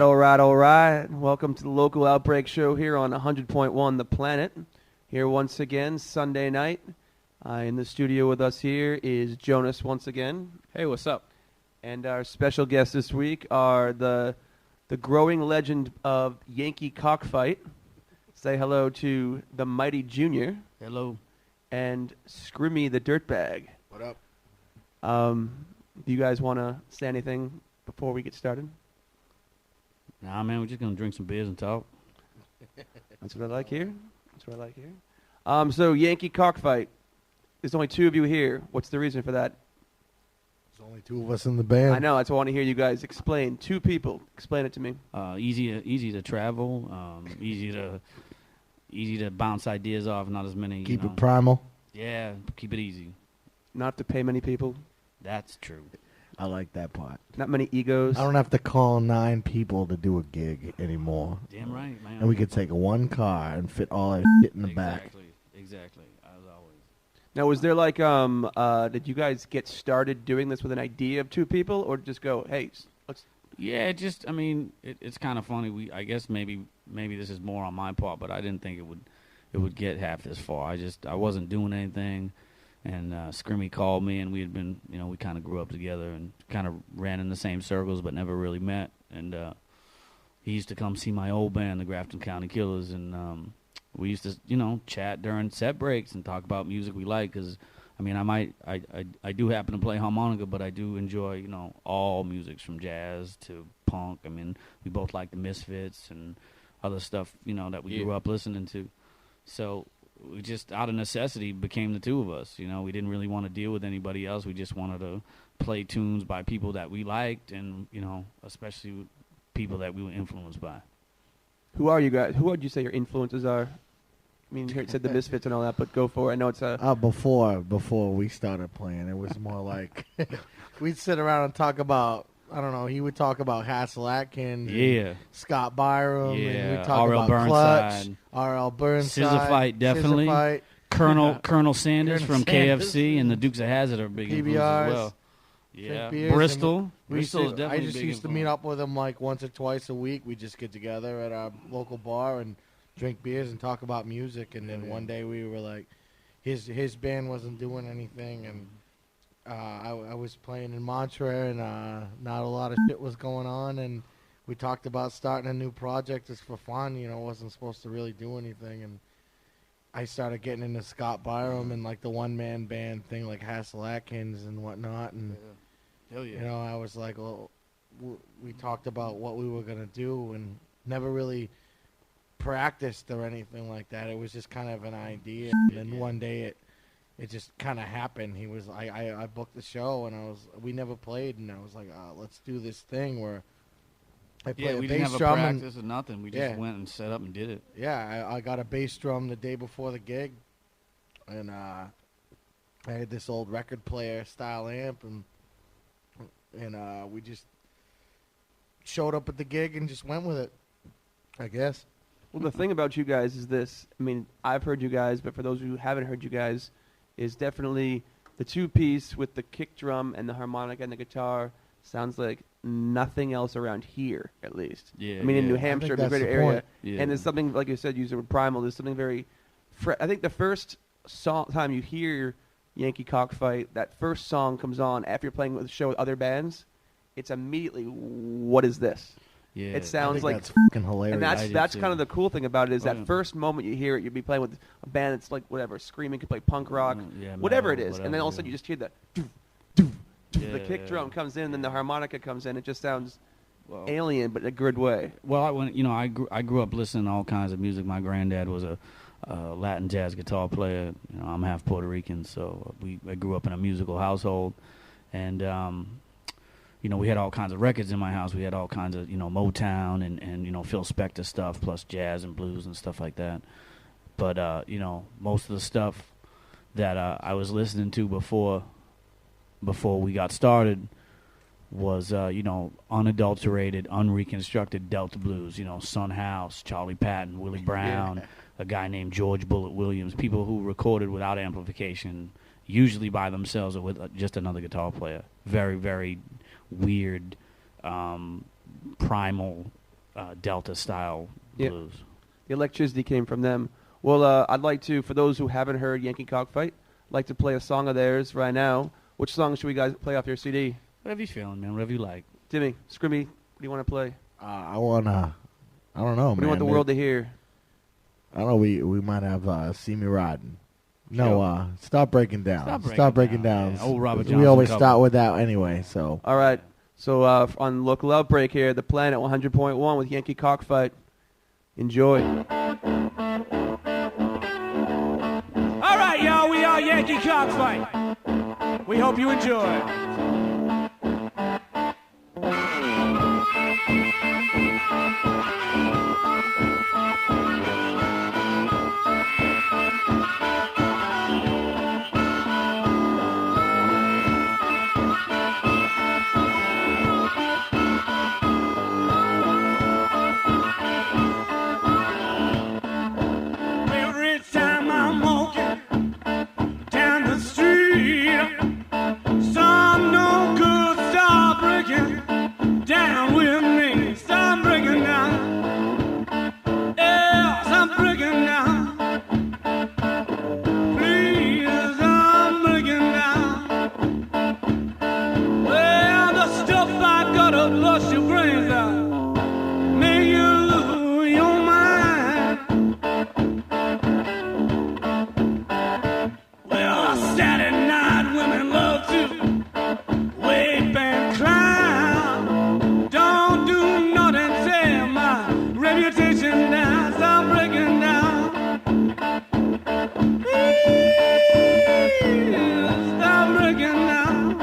all right, all right. Welcome to the local Outbreak Show here on 100.1 The Planet. Here once again, Sunday night. In the studio with us here is Jonas once again. Hey, what's up? And our special guests this week are the growing legend of Yankee Cockfight. Say hello to the Mighty Junior. Hello. And Scrimmy the Dirtbag. What up? Do you guys want to say anything before we get started? Nah, man, we're just going to drink some beers and talk. That's what I like here. So Yankee Cockfight. There's only two of you here. What's the reason for that? There's only two of us in the band. I know. That's why I want to hear you guys explain. Two people. Explain it to me. Easy to travel. Easy to bounce ideas off. Not as many. Keep it primal. Yeah, keep it easy. Not to pay many people. That's true. I like that part. Not many egos. I don't have to call 9 people to do a gig anymore. Damn right, man. And we could take one car and fit all our shit in the back. Exactly. As always. Now, was there like, did you guys get started doing this with an idea of two people, or just go, hey, let's? Yeah, it's kind of funny. I guess maybe this is more on my part, but I didn't think it would get half this far. I wasn't doing anything. And Scrimmy called me, and we had been, we kind of grew up together and kind of ran in the same circles, but never really met. And he used to come see my old band, the Grafton County Killers, and we used to, chat during set breaks and talk about music we like. Because, I do happen to play harmonica, but I do enjoy, all musics from jazz to punk. I mean, we both like the Misfits and other stuff, that we grew up listening to. So we just, out of necessity, became the two of us. We didn't really want to deal with anybody else. We just wanted to play tunes by people that we liked and, especially people that we were influenced by. Who are you guys? Who would you say your influences are? I mean, you heard said the Misfits and all that, but go for it. I know it's a... Before we started playing, it was more like we'd sit around and talk about, I don't know, he would talk about Hassel Atkins, and Scott Byram, and we'd talk R.L. about Burnside. Clutch, R.L. Burnside, Scissor Fight, definitely. Scissor Fight. Colonel Sanders Colonel from Sanders. KFC and the Dukes of Hazzard are big influences as well. Yeah, Bristol. Bristol is definitely I just big used to meet up with him like once or twice a week. We just get together at our local bar and drink beers and talk about music. And then one day we were like, his band wasn't doing anything, and I was playing in Monterey, and not a lot of shit was going on. And we talked about starting a new project just for fun. Wasn't supposed to really do anything. And I started getting into Scott Byram and like the one-man band thing, like Hassel Atkins and whatnot. And Hell yeah. I was like, well, we talked about what we were gonna do, and never really practiced or anything like that. It was just kind of an idea. And then one day it just kind of happened. I booked the show, and we never played, and I was like, let's do this thing where I play we a didn't bass have a drum practice or nothing. We just went and set up and did it. Yeah, I got a bass drum the day before the gig, and I had this old record player style amp, and we just showed up at the gig and just went with it, I guess. Well, the thing about you guys is this. I mean, I've heard you guys, but for those who haven't heard you guys, is definitely the two-piece with the kick drum and the harmonica and the guitar sounds like nothing else around here, at least. Yeah, I mean, in New I Hampshire, think the that's greater the area. point. Yeah. And there's something, like you said, using primal, there's something very... I think the first time you hear Yankee Cockfight, that first song comes on after you're playing with a show with other bands, it's immediately, what is this? Yeah. It sounds like... That's fucking hilarious. And that's kind of the cool thing about it is that yeah. first moment you hear it, you'll be playing with a band that's like whatever, screaming, could play punk rock, whatever it is. And then all of a sudden you just hear that, the kick drum comes in, and then the harmonica comes in. It just sounds alien, but in a good way. Well, I grew up listening to all kinds of music. My granddad was a Latin jazz guitar player. I'm half Puerto Rican, so I grew up in a musical household, and we had all kinds of records in my house. We had all kinds of Motown and Phil Spector stuff, plus jazz and blues and stuff like that. But most of the stuff that I was listening to before we got started was unadulterated, unreconstructed Delta blues. Son House, Charlie Patton, Willie Brown, a guy named George Bullitt Williams. People who recorded without amplification, usually by themselves or with just another guitar player. Very, very weird, primal Delta style Yep. blues. The electricity came from them. Well, I'd like to, for those who haven't heard Yankee Cockfight, like to play a song of theirs right now. Which song should we guys play off your CD? Whatever you feeling, man. Whatever you like. Timmy, Scrimmy, what do you want to play? I don't know, What man. do you want the world to hear? I don't know. We might have See Me Riding. No, Sure. Stop Breaking Down. Stop Breaking Down. Yeah. Old Robert We Johnson always cover. start with that anyway. So All right. So on local Outbreak here, the Planet 100.1 with Yankee Cockfight. Enjoy. All right, y'all, we are Yankee Cockfight. We hope you enjoy. Every time I'm walking down the street, some no good start breaking down with me. Start breaking down. Yeah, start breaking down. Please, I'm breaking down. Well, the stuff I gotta bust your brains out, make you lose your mind. Well, Saturday night women love to wave and clown. Don't do nothing, tear my reputation down. Stop breaking down. Please, stop breaking down.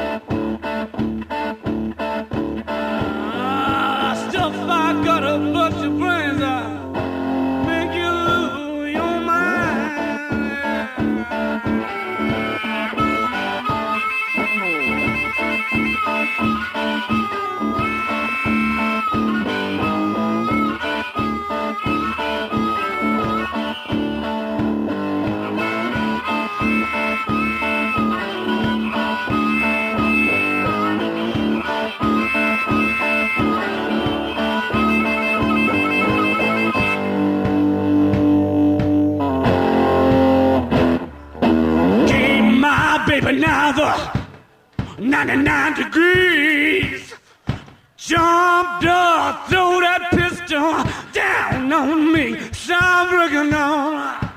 Stuff I gotta bust your brains out, make you lose your mind. Gave my baby now the 99 degrees. Jumped up, throw that pistol down on me. Stop breaking down.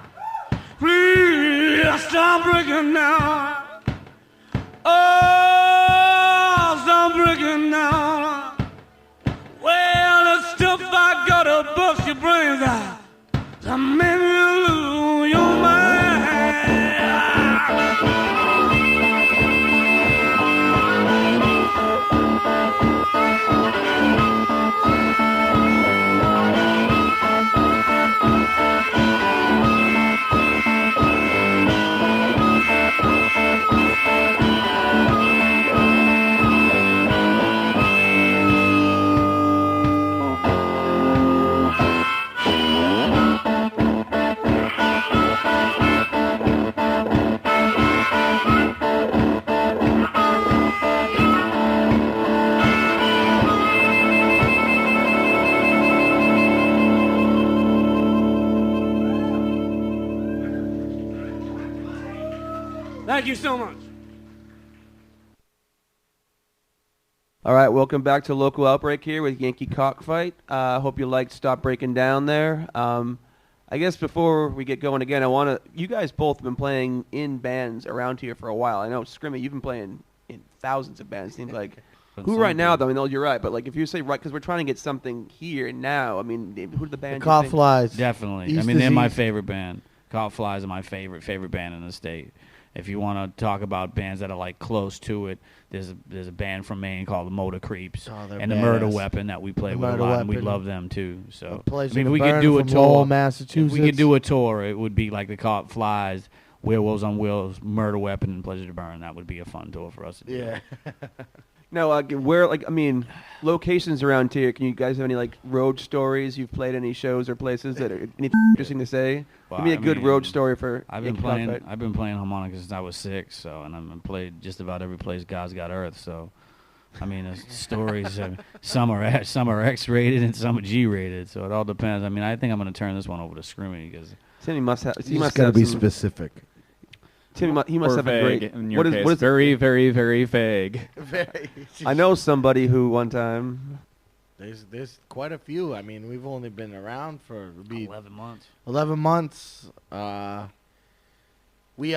Please stop breaking down. Oh, stop breaking down. Well, the stuff I gotta bust your brains out. To make you lose your mind. Thank you so much. All right, welcome back to Local Outbreak here with Yankee Cockfight. I hope you liked Stop Breaking Down there. I guess before we get going again, you guys both have been playing in bands around here for a while. I know, Scrimmy, you've been playing in thousands of bands, seems like. Who right now, though? I know you're right, but like if you say right, because we're trying to get something here now, I mean, who's the band? Caught Flies. Definitely. East I mean, is they're my East. favorite band. Caught Flies are my favorite band in the state. If you want to talk about bands that are like close to it, there's a band from Maine called the Motor Creeps Oh, they're and the Murder badass. Weapon that we play The with a Murder lot, and we Weapon. love them too. So Plays I mean, with if we the could Burn do a from tour, Lowell, if Massachusetts. we could do a tour, it would be like the Caught Flies, Werewolves on Wheels, Murder Weapon, and Pleasure to Burn. That would be a fun tour for us to do. Yeah. No, locations around here. Can you guys have any like road stories? You've played any shows or places that are anything interesting to say? Well, Give me a I good mean, road story for I've been Yankee playing. Cockfight. I've been playing harmonica since I was 6. So, and I've played just about every place God's got earth. So, I mean, the stories, some are X-rated and some are G-rated, so it all depends. I mean, I think I'm going to turn this one over to Scrimmy because Timmy must have. He You must just gotta have be some- specific. Timmy, he must Or have vague, a great. in your case. What is? Very, very, very vague. I know somebody who one time. There's quite a few. I mean, we've only been around for 11 months. 11 months. We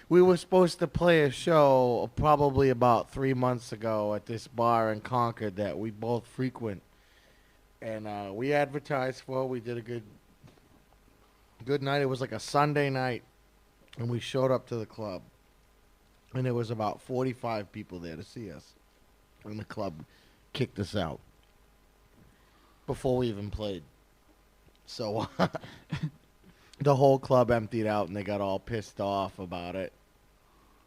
we were supposed to play a show probably about 3 months ago at this bar in Concord that we both frequent, and we advertised for. We did a good night. It was like a Sunday night, and we showed up to the club, and there was about 45 people there to see us, and the club kicked us out before we even played. So the whole club emptied out, and they got all pissed off about it.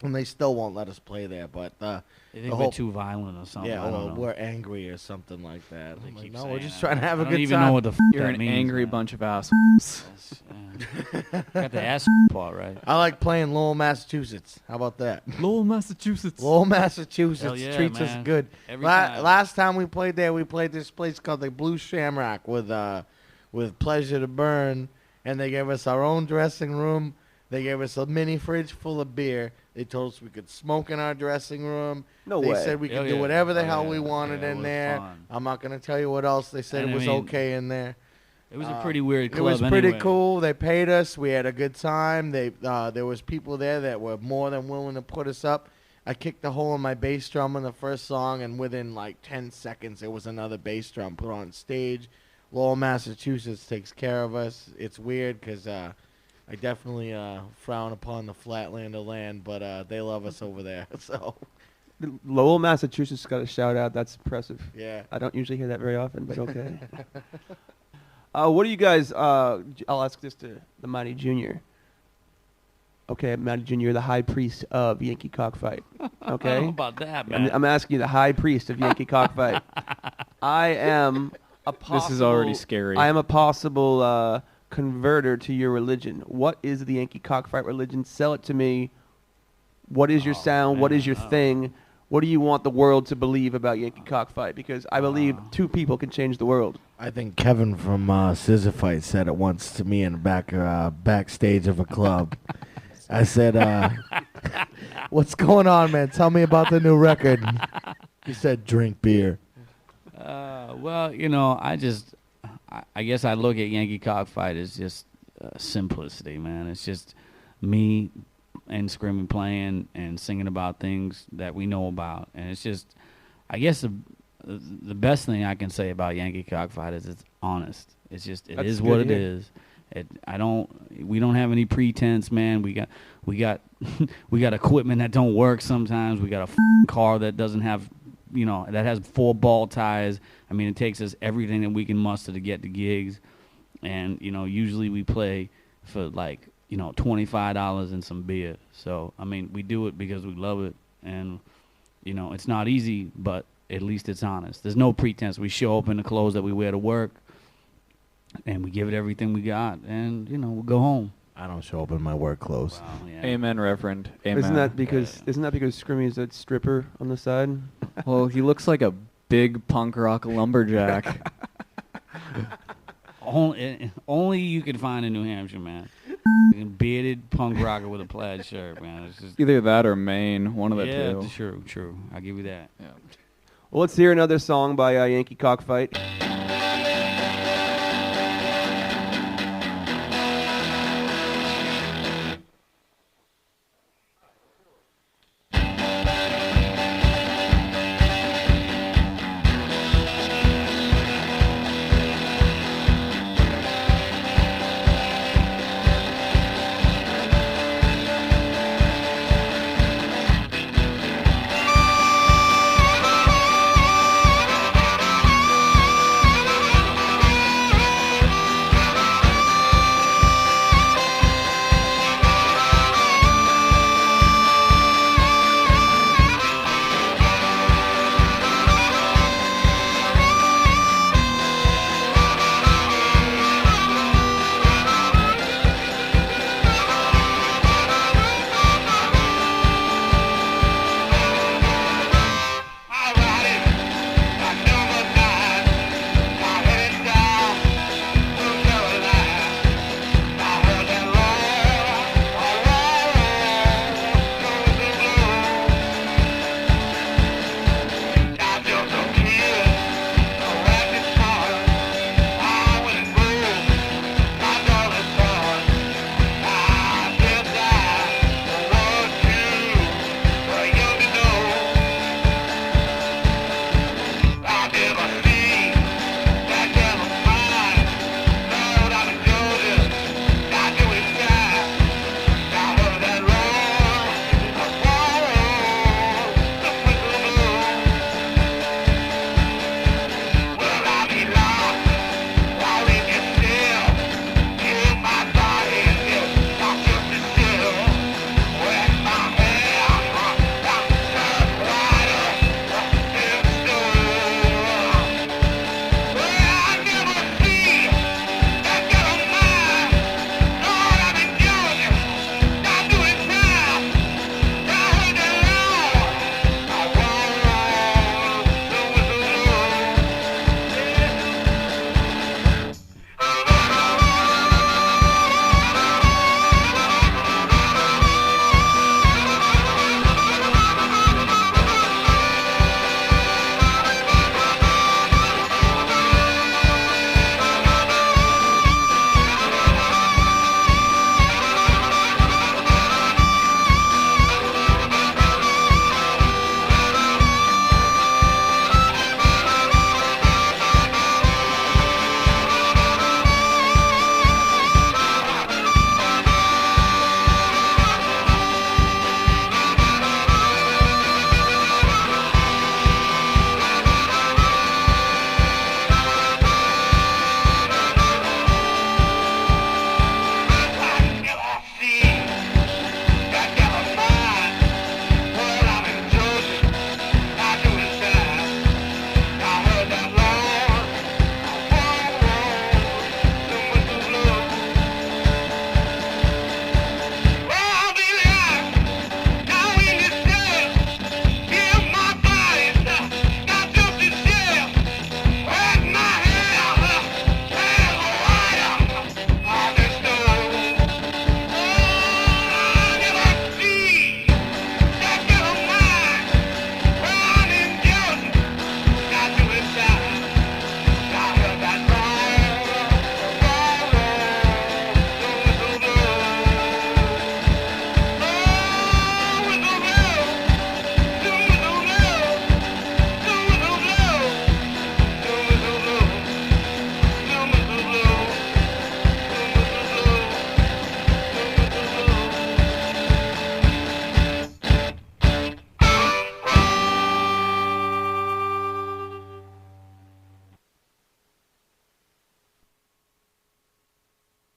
And they still won't let us play there, but They think the we're whole- too violent or something. yeah, I don't well, know. we're angry or something like that. They I'm like, keep no, saying we're just that. trying to have I a don't good even time. know what the You're that an means, angry man. bunch of assholes. Got the ass part right. I like playing Lowell, Massachusetts. How about that? Lowell, Massachusetts. Lowell, Massachusetts Hell yeah, treats us man. good. Every time. Last time we played there, we played this place called the Blue Shamrock with Pleasure to Burn, and they gave us our own dressing room. They gave us a mini fridge full of beer. They told us we could smoke in our dressing room. No They way. said we Hell could do yeah. whatever the Oh, hell yeah. we wanted Yeah, it in was there. fun. I'm not going to tell you what else. They said And it I was mean, okay in there. It was a pretty weird club. It was pretty anyway. cool. They paid us. We had a good time. There was people there that were more than willing to put us up. I kicked a hole in my bass drum in the first song, and within like 10 seconds, there was another bass drum put on stage. Lowell, Massachusetts takes care of us. It's weird because I definitely frown upon the flatland of land, but they love us over there. So, Lowell, Massachusetts got a shout out. That's impressive. yeah. I don't usually hear that very often, but okay. What do you guys? I'll ask this to the Mighty Junior. Okay, Mighty Junior, the high priest of Yankee Cockfight. I don't know Okay, about that, man. I'm asking you, the high priest of Yankee Cockfight. I am a possible. This is already scary. I am a possible converter to your religion. What is the Yankee Cockfight religion? Sell it to me. What is your Oh, sound? What man, is your oh. thing? What do you want the world to believe about Yankee Cockfight? Because I believe two people can change the world. I think Kevin from Scissor Fight said it once to me in the backstage of a club. I said, "What's going on, man? Tell me about the new record." He said, "Drink beer." Well, you know, I guess I look at Yankee Cockfight as just simplicity, man. It's just me and Screaming playing and singing about things that we know about. And it's just, I guess the best thing I can say about Yankee Cockfight is it's honest. It's just, it That's is good what to it hear. is. We don't have any pretense, man. We got we got equipment that don't work sometimes. We got a f***ing car that doesn't have, you know, that has 4 ball ties. I mean, it takes us everything that we can muster to get to gigs. And, you know, usually we play for like, you know, $25 and some beer. So, I mean, we do it because we love it. And, you know, it's not easy, but at least it's honest. There's no pretense. We show up in the clothes that we wear to work, and we give it everything we got, and, you know, we'll go home. I don't show up in my work clothes. Wow, yeah. Amen, Reverend. Amen. Isn't that because Yeah. Scrimmy a stripper on the side? Well, he looks like a big punk rock lumberjack. Only you can find in New Hampshire, man. Bearded punk rocker with a plaid shirt, man. It's just, Either that or Maine, one of the yeah, two. true. I'll give you that. Yeah. Well, let's hear another song by Yankee Cockfight. Thank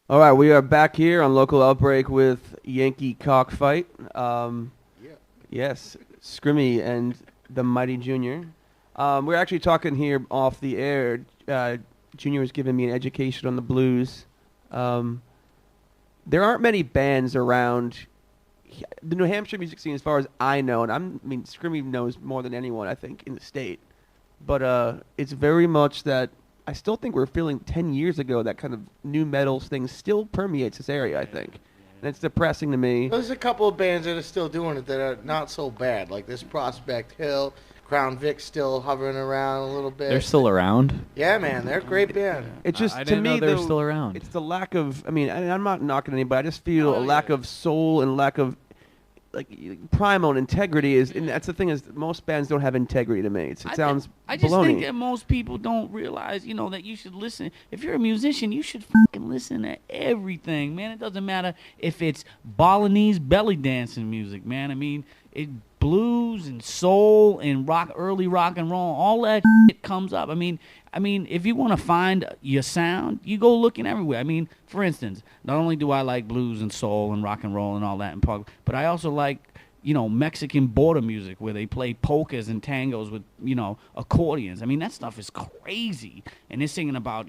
All right, we are back here on Local Outbreak with Yankee Cockfight. Yes, Scrimmy and the Mighty Junior. We're actually talking here off the air. Junior was giving me an education on the blues. There aren't many bands around the New Hampshire music scene, as far as I know, and I mean, Scrimmy knows more than anyone, I think, in the state. But it's very much that I still think we're feeling 10 years ago that kind of new metal thing still permeates this area, I think. And it's depressing to me. There's a couple of bands that are still doing it that are not so bad. Like this Prospect Hill, Crown Vic still hovering around a little bit. They're still around? Yeah, man. They're a great band. It just, I to didn't me, know they were though, still around. It's the lack of, I mean, I'm not knocking anybody. I just feel a lack of soul and lack of, like, primal integrity is, and that's the thing is, most bands don't have integrity to me. It sounds I just baloney. think that most people don't realize, that you should listen. If you're a musician, you should fucking listen to everything, man. It doesn't matter if it's Balinese belly dancing music, man. I mean, blues and soul and early rock and roll, all that shit comes up. I mean, if you want to find your sound, you go looking everywhere. I mean, for instance, not only do I like blues and soul and rock and roll and all that and punk, but I also like, Mexican border music where they play polkas and tangos with, accordions. I mean, that stuff is crazy. And they're singing about,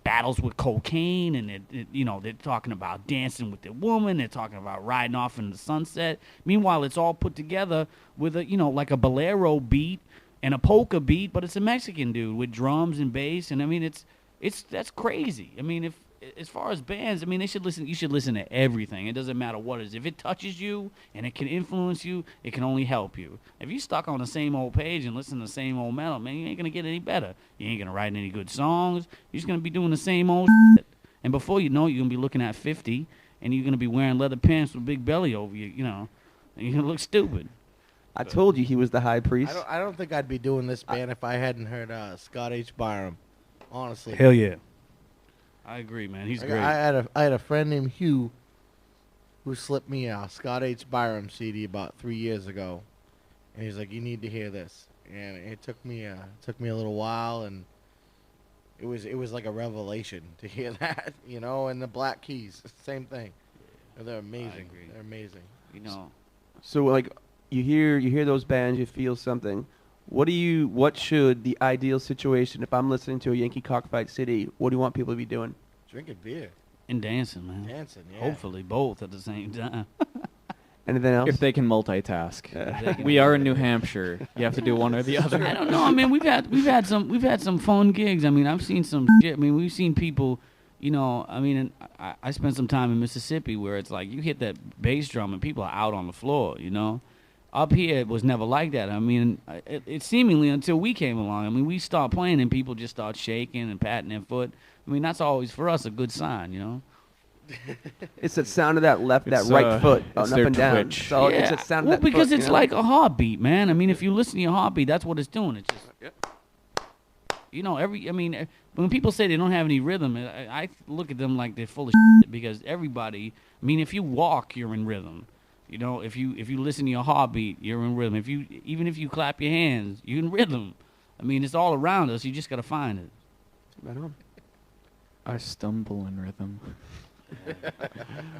battles with cocaine, and they're talking about dancing with their woman. They're talking about riding off in the sunset. Meanwhile, it's all put together with a, like a bolero beat and a polka beat, but it's a Mexican dude with drums and bass. And I mean, that's crazy. I mean, as far as bands, I mean, you should listen to everything. It doesn't matter what it is. If it touches you and it can influence you, it can only help you. If you're stuck on the same old page and listen to the same old metal, man, you ain't going to get any better. You ain't going to write any good songs. You're just going to be doing the same old shit. And before you know it, you're going to be looking at 50, and you're going to be wearing leather pants with a big belly over you, and you're going to look stupid. I told you he was the high priest. I don't think I'd be doing this band if I hadn't heard Scott H. Byram. Honestly. Hell yeah. I agree, man. He's great. I had a friend named Hugh who slipped me a Scott H. Byram CD about 3 years ago, and he's like, "You need to hear this." And it took me a little while, and it was like a revelation to hear that, And the Black Keys, same thing. They're amazing. I agree. They're amazing. So, like, you hear those bands, you feel something. What should the ideal situation, if I'm listening to a Yankee Cockfight City, what do you want people to be doing? Drinking beer. And dancing, man. Dancing, yeah. Hopefully both at the same time. Anything else? If they can multitask. We are in New Hampshire. You have to do one or the other. I don't know. I mean, we've had some fun gigs. I mean, I've seen some shit. I mean, we've seen people, I mean, and I spent some time in Mississippi where it's like you hit that bass drum and people are out on the floor, Up here, it was never like that. I mean, it seemingly until we came along. I mean, we start playing and people just start shaking and patting their foot. I mean, that's always, for us, a good sign, It's the sound of that right foot, up and down. twitch. So yeah. it's the sound of that because foot, it's like a heartbeat, man. I mean, if you listen to your heartbeat, that's what it's doing. It's just, when people say they don't have any rhythm, I look at them like they're full of shit because everybody, I mean, if you walk, you're in rhythm. If you listen to your heartbeat, you're in rhythm. Even if you clap your hands, you're in rhythm. I mean, it's all around us. You just got to find it. Right on. I stumble in rhythm.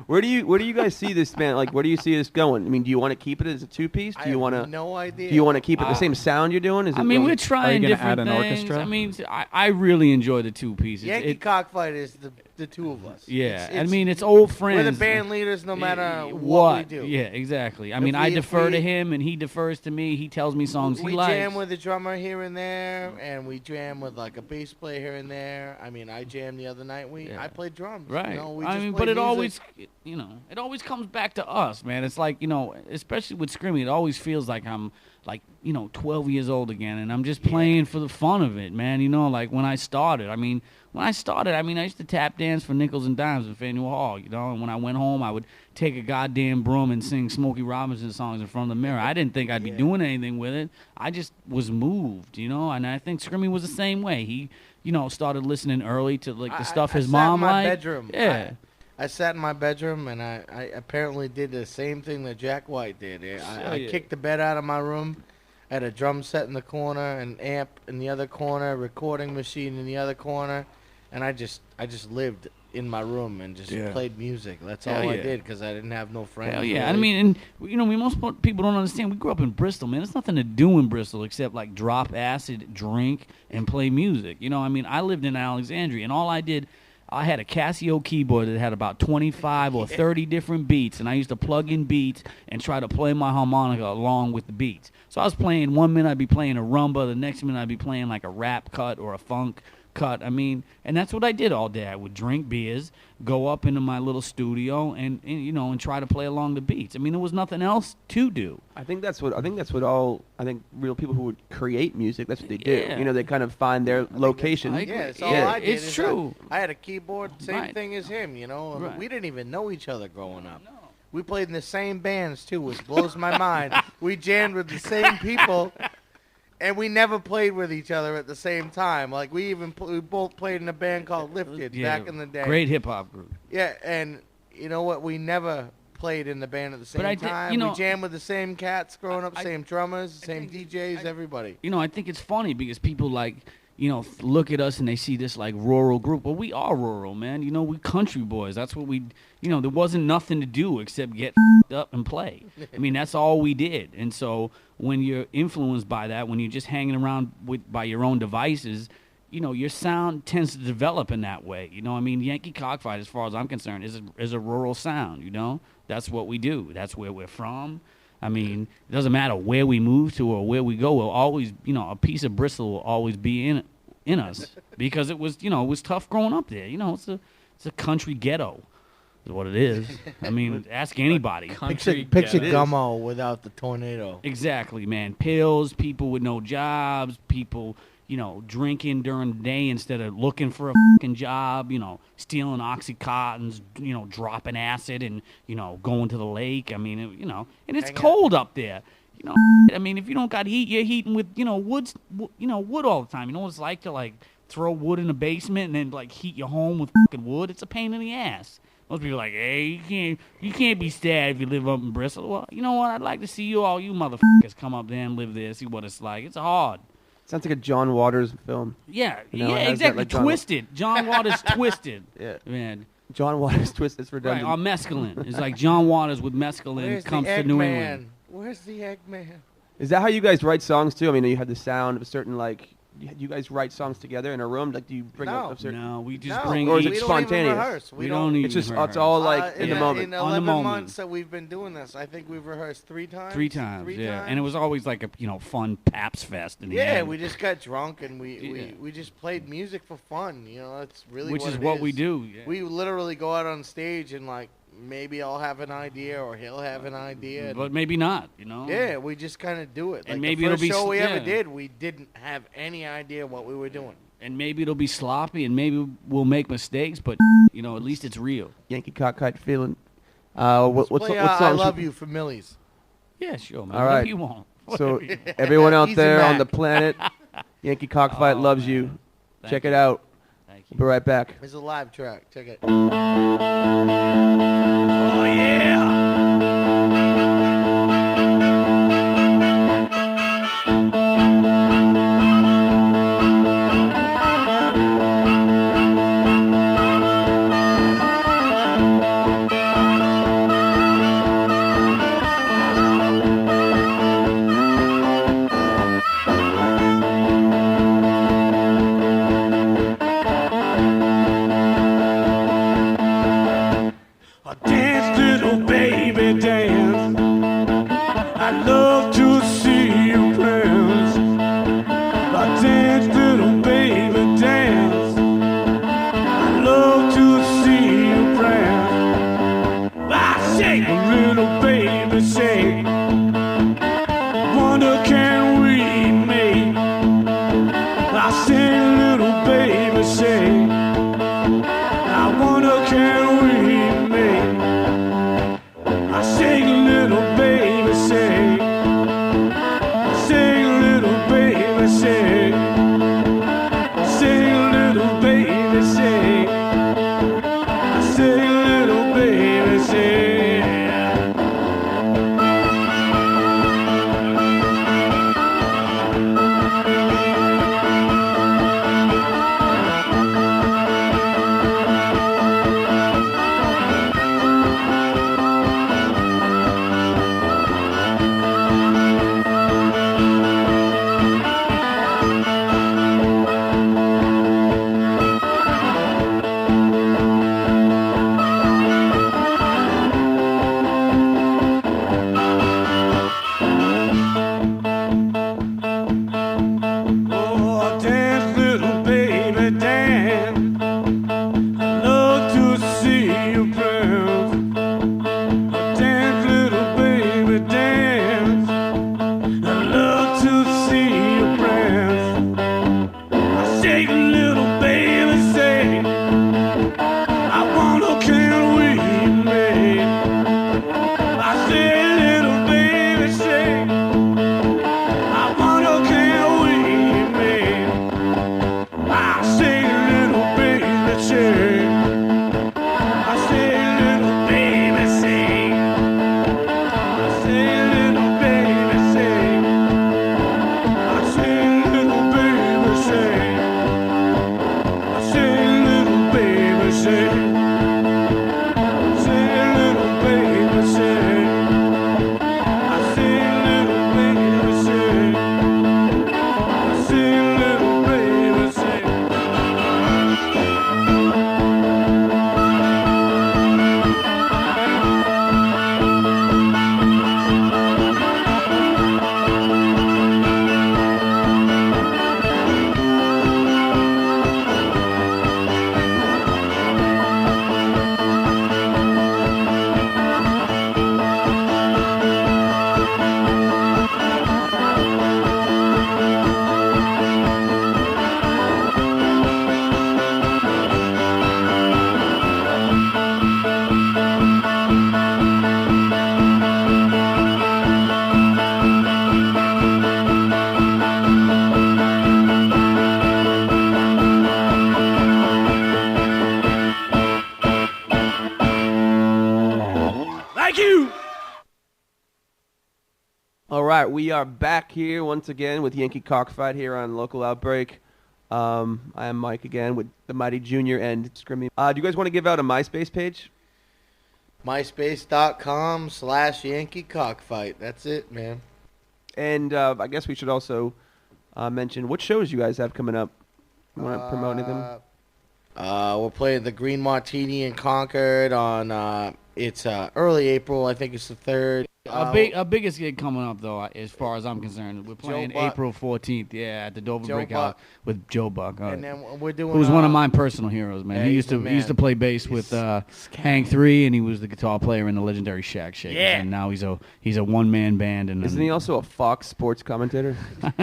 Where do you guys see this band? Like, where do you see this going? I mean, do you want to keep it as a two-piece? I have no idea. Do you want to keep it the same sound you're doing? Is I it mean, really- we're trying gonna different add an things. orchestra? I mean, I really enjoy the two pieces. Yankee Cockfight is the two of us. Yeah, It's- I mean, it's old friends. We're the band leaders no matter what we do. Yeah, exactly. I If mean, I we- if defer to we- him, and he defers to me. He tells me songs We he likes. jam with a drummer here and there, and we jam with like a bass player here and there. I mean, I jammed the other night. I played drums. Right. We I just mean, played but it music. always, it always comes back to us, man. It's like, especially with Scrimmy, it always feels like I'm 12 years old again, and I'm just playing for the fun of it, man. Like when I started. I used to tap dance for nickels and dimes in Faneuil Hall, and when I went home, I would take a goddamn broom and sing Smokey Robinson songs in front of the mirror. I didn't think I'd be doing anything with it. I just was moved, and I think Scrimmy was the same way. He, started listening early to the stuff his mom liked. I sat in my bedroom. Yeah. I sat in my bedroom, and I apparently did the same thing that Jack White did. I kicked the bed out of my room. I had a drum set in the corner, an amp in the other corner, recording machine in the other corner, and I just lived in my room and just Yeah. played music. That's Hell all I yeah. did because I didn't have no friends. Hell yeah. really. I mean, and most people don't understand. We grew up in Bristol, man. There's nothing to do in Bristol except like drop acid, drink, and play music. I mean, I lived in Alexandria, and all I did, I had a Casio keyboard that had about 25 or 30 different beats, and I used to plug in beats and try to play my harmonica along with the beats. So I was playing, 1 minute I'd be playing a rumba, the next minute I'd be playing like a rap cut or a funk cut. I mean, and that's what I did all day. I would drink beers, go up into my little studio, and try to play along the beats. I mean, there was nothing else to do. I think that's what all real people who would create music. That's what they do. Yeah. They kind of find their location. I agree. Yeah, it's all Yeah. I did. It's is true. I had a keyboard, same Right. thing as him, and Right. we didn't even know each other growing up. We played in the same bands, too, which blows my mind. We jammed with the same people, and we never played with each other at the same time. Like, we both played in a band called Lifted back in the day. Great hip hop group. Yeah, and you know what? We never played in the band at the same But I did- time. We jammed with the same cats growing up, same drummers, same DJs, everybody. I think it's funny because people look at us and they see this like rural group. Well, we are rural, man. We country boys. That's what we, there wasn't nothing to do except get up and play. I mean, that's all we did. And so when you're influenced by that, when you're just hanging around by your own devices, your sound tends to develop in that way. I mean, Yankee Cockfight, as far as I'm concerned, is a rural sound, That's what we do. That's where we're from. I mean, it doesn't matter where we move to or where we go. We'll always, a piece of Bristol will always be in us because it was tough growing up there. It's a country ghetto, is what it is. I mean, ask anybody. Country Picture ghetto. Gummo without the tornado. Exactly, man. Pills, people with no jobs, people, drinking during the day instead of looking for a fucking job, stealing Oxycontins, dropping acid and, going to the lake. I mean, and it's cold up there. I mean, if you don't got heat, you're heating with, wood all the time. You know what it's like to, throw wood in the basement and then, heat your home with fucking wood? It's a pain in the ass. Most people are like, hey, you can't be sad if you live up in Bristol. Well, you know what? I'd like to see all you motherfuckers come up there and live there, see what it's like. It's hard. Sounds like a John Waters film. Yeah, It has that, exactly. John Twisted. John Waters Twisted. Yeah. Man. John Waters twist. It's Right, redundant. on mescaline. It's like John Waters with mescaline Where's comes the to New Eggman? England. Where's the Eggman? Is that how you guys write songs too? I mean, you have the sound of a certain you guys write songs together in a room? Do you bring up a certain? No, we just No, bring Or is each. it we spontaneous? Don't even rehearse. We don't even It's just rehearse. it's all like in the In moment. 11 moment. months that we've been doing this, I think we've rehearsed 3 times. Three times, yeah. times. And it was always like a fun Paps Fest in the Yeah, end. we just got drunk and Yeah. we just played music for fun. That's really which what is it what is. we do. Yeah. We literally go out on stage and maybe I'll have an idea or he'll have an idea. But maybe not, Yeah, we just kind of do it. And Like maybe the it'll first be show we ever yeah. did, we didn't have any idea what we were doing. And maybe it'll be sloppy, and maybe we'll make mistakes, but at least it's real. Yankee Cockfight feeling. What Play, song? I Love You for Millies. Yeah, sure, man. All Whatever right. you want. So Whatever you want. everyone out Easy there on Mac. the planet, Yankee Cockfight Oh, loves man. you. Thank Check you. it out. Thank We'll you. be right back. It's a live track. Check it. Oh yeah. Dance, little right, we are back here once again with Yankee Cockfight here on Local Outbreak. I am Mike again with the Mighty Junior and Scrimmy. Do you guys want to give out a MySpace page? MySpace.com/Yankee Cockfight. That's it, man. And I guess we should also mention what shows you guys have coming up. You want to promote anything? We're playing the Green Martini in Concord on it's early April. I think it's the 3rd. Our biggest gig coming up, though, as far as I'm concerned, we're playing Buck. April 14th, at the Dover Joe Breakout Buck. with Joe Buck. And then we're doing. Who's one of my personal heroes, man. Yeah, he he's used to play bass with Hank 3, and he was the guitar player in the legendary Shack Shakers. Yeah. And now he's a one-man band. And Isn't he also a Fox Sports commentator?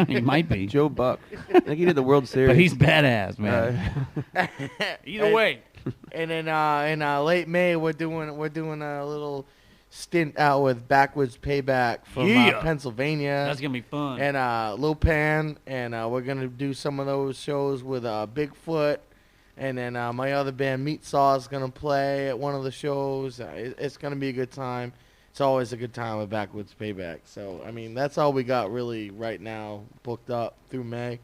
He might be. Joe Buck. I think he did the World Series. But he's badass, man. Either way. And then in late May, we're doing a little stint out with Backwards Payback from Pennsylvania. That's going to be fun. And Lopan, and we're going to do some of those shows with Bigfoot. And then my other band, Meat Saw, is going to play at one of the shows. It's going to be a good time. It's always a good time with Backwards Payback. So, I mean, that's all we got really right now booked up through May.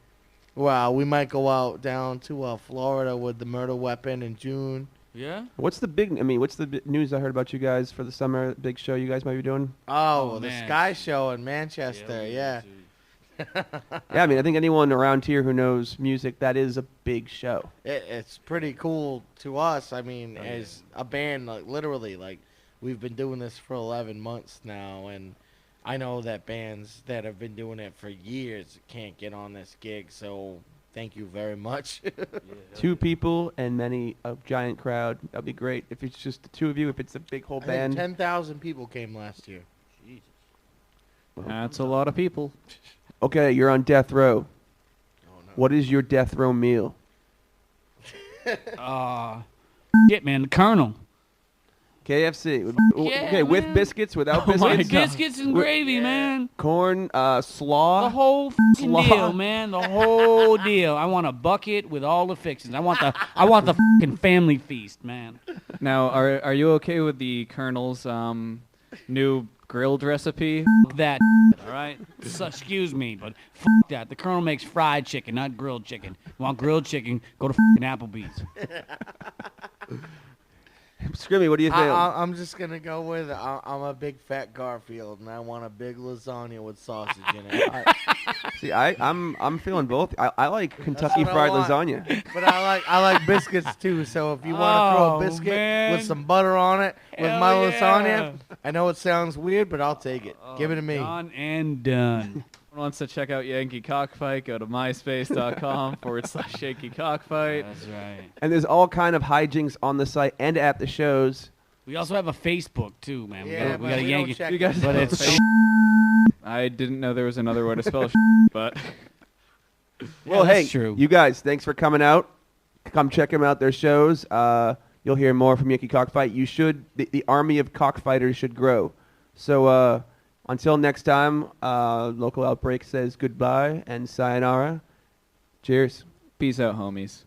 Well, we might go out down to Florida with the Murder Weapon in June. Yeah? What's the news I heard about you guys for the summer big show you guys might be doing? Oh, the man. Sky Show in Manchester, yeah. Yeah, I mean, I think anyone around here who knows music, that is a big show. It's pretty cool to us. I mean, as a band, literally, we've been doing this for 11 months now, and I know that bands that have been doing it for years can't get on this gig, so thank you very much. 2 people and a giant crowd. That'd be great. If it's just the 2 of you, if it's a big whole I think band. 10,000 people came last year. Jesus. That's a lot of people. Okay, you're on death row. Oh, no. What is your death row meal? Shit, man, the Colonel. KFC. Yeah, okay, with man. biscuits, without Oh my biscuits? God. Biscuits and gravy, man. Corn, The slaw. whole fucking Slaw. deal, man. The whole deal. I want a bucket with all the fixings. I want the fucking family feast, man. Now, are you okay with the Colonel's new grilled recipe? Fuck that. All right. So, excuse me, but fuck that. The Colonel makes fried chicken, not grilled chicken. You want grilled chicken? Go to fucking Applebee's. Scrimmy, what do you think? I'm just going to go with I'm a big fat Garfield, and I want a big lasagna with sausage in it. See, I'm feeling both. I like Kentucky what I Fried want. Lasagna. But I like biscuits, too, so if you want to throw a Oh, biscuit man. with some butter on it with Hell my yeah. lasagna, I know it sounds weird, but I'll take it. Give it to me. Done and done. Wants to check out Yankee Cockfight, go to myspace.com/Yankee Cockfight. That's right. And there's all kind of hijinks on the site and at the shows. We also have a Facebook, too, man. Yeah, we but got a we Yankee. don't check You guys But know it's Facebook. I didn't know there was another way to spell but Well, that's hey, true. you guys, thanks for coming out. Come check them out, their shows. You'll hear more from Yankee Cockfight. You should, the army of cockfighters should grow. So until next time, Local Outbreak says goodbye and sayonara. Cheers. peace out, homies.